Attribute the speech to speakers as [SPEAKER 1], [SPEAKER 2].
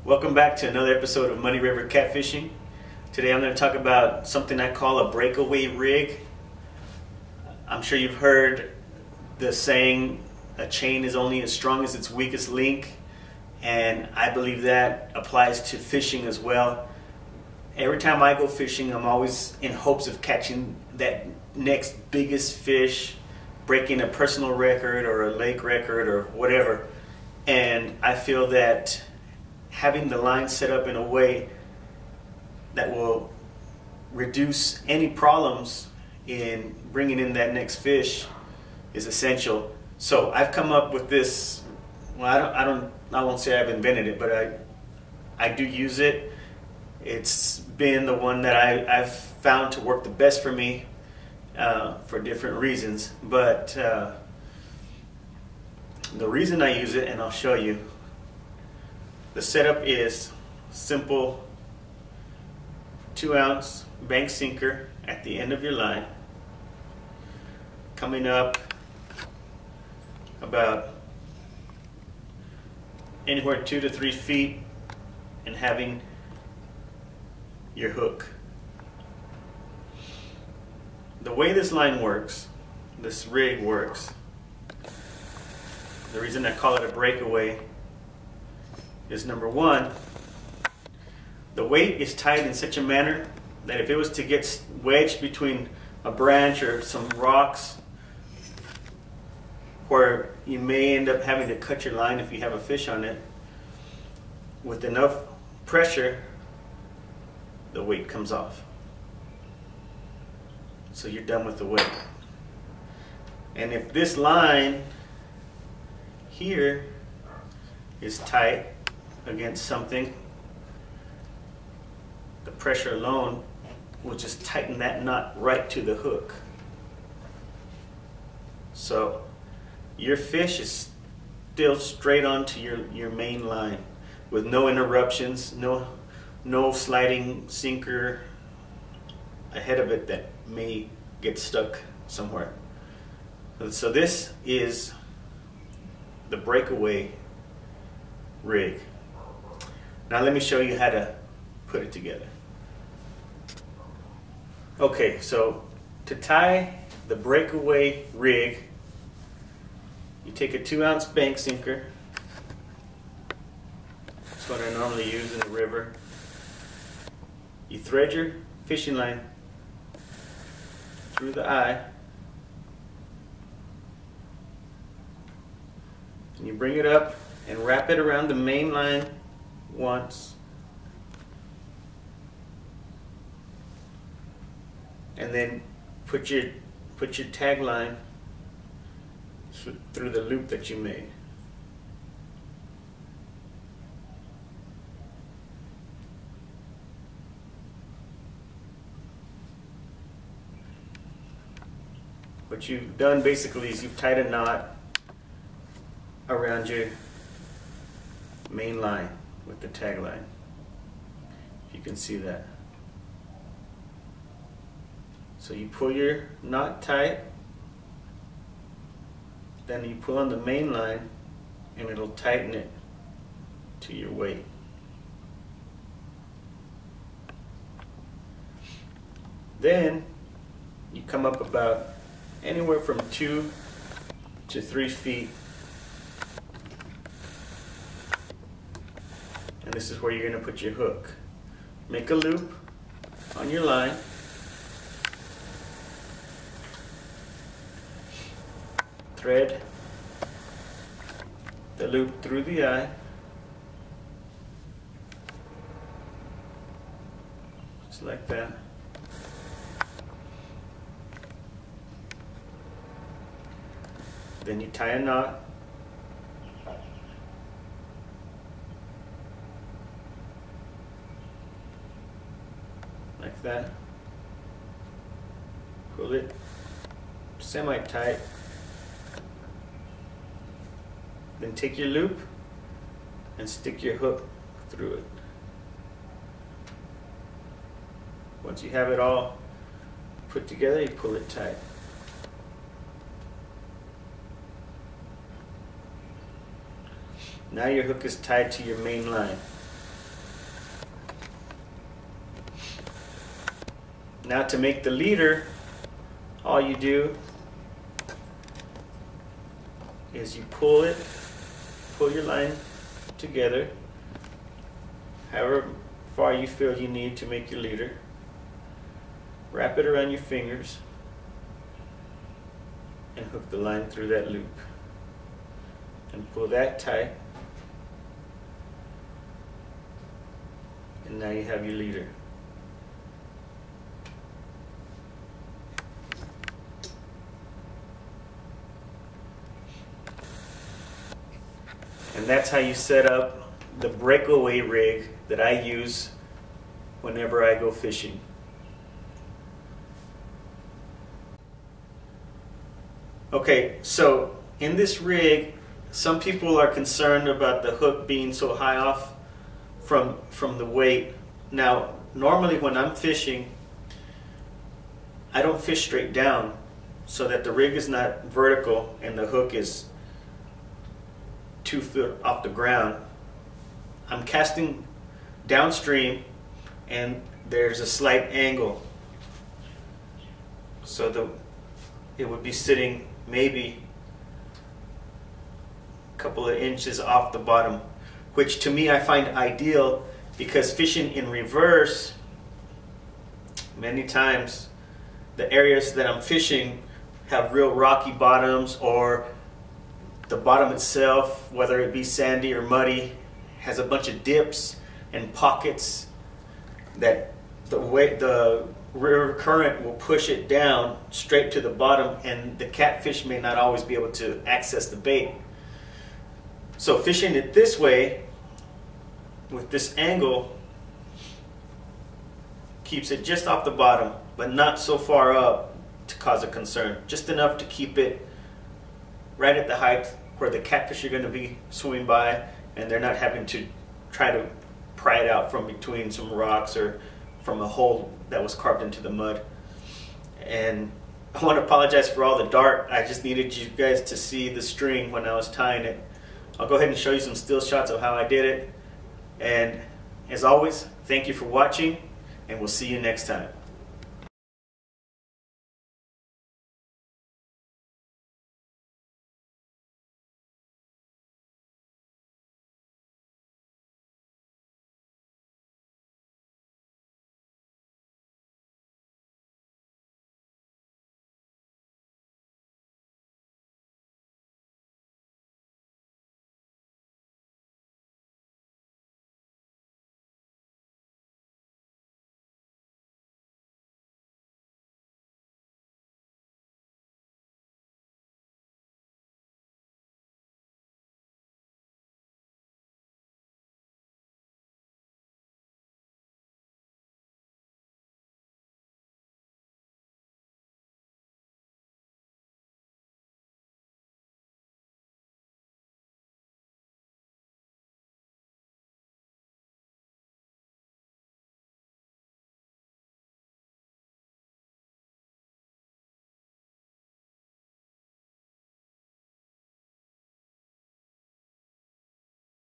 [SPEAKER 1] Welcome back to another episode of Muddy River Catfishing. Today I'm going to talk about something I call a breakaway rig. I'm sure you've heard the saying, a chain is only as strong as its weakest link, and I believe that applies to fishing as well. Every time I go fishing, I'm always in hopes of catching that next biggest fish, breaking a personal record or a lake record or whatever. And I feel that having the line set up in a way that will reduce any problems in bringing in that next fish is essential. So I've come up with this. Well, I won't say I've invented it, but I do use it. It's been the one that I've found to work the best for me for different reasons. But the reason I use it, and I'll show you. The setup is simple: 2-ounce bank sinker at the end of your line, coming up about anywhere 2 to 3 feet, and having your hook. The way this line works, this rig works, the reason I call it a breakaway is, number one, the weight is tied in such a manner that if it was to get wedged between a branch or some rocks, where you may end up having to cut your line if you have a fish on it, with enough pressure, the weight comes off. So you're done with the weight. And if this line here is tight against something, the pressure alone will just tighten that knot right to the hook. So your fish is still straight onto your main line with no interruptions, no sliding sinker ahead of it that may get stuck somewhere. So this is the breakaway rig. Now let me show you how to put it together. Okay, so to tie the breakaway rig, you take a 2-ounce bank sinker. That's what I normally use in the river. You thread your fishing line through the eye, and you bring it up and wrap it around the main line once, and then put your tag line through the loop that you made. What you've done basically is you've tied a knot around your main line with the tag line. If you can see that. So you pull your knot tight, then you pull on the main line and it'll tighten it to your weight. Then you come up about anywhere from 2 to 3 feet, and this is where you're going to put your hook. Make a loop on your line, thread the loop through the eye, just like that. Then you tie a knot, like that. Pull it semi-tight. Then take your loop and stick your hook through it. Once you have it all put together, you pull it tight. Now your hook is tied to your main line. Now to make the leader, all you do is you pull your line together, however far you feel you need to make your leader. Wrap it around your fingers and hook the line through that loop. And pull that tight. And now you have your leader. And that's how you set up the breakaway rig that I use whenever I go fishing. Okay, so in this rig, some people are concerned about the hook being so high off from the weight. Now, normally when I'm fishing, I don't fish straight down so that the rig is not vertical and the hook is 2 feet off the ground. I'm casting downstream and there's a slight angle, so it would be sitting maybe a couple of inches off the bottom, which to me I find ideal, because fishing in reverse, many times the areas that I'm fishing have real rocky bottoms, or the bottom itself, whether it be sandy or muddy, has a bunch of dips and pockets that the river current will push it down straight to the bottom, and the catfish may not always be able to access the bait. So fishing it this way, with this angle, keeps it just off the bottom, but not so far up to cause a concern. Just enough to keep it right at the height where the catfish are going to be swimming by, and they're not having to try to pry it out from between some rocks or from a hole that was carved into the mud. And I want to apologize for all the dark. I just needed you guys to see the string when I was tying it. I'll go ahead and show you some still shots of how I did it. And as always, thank you for watching, and we'll see you next time.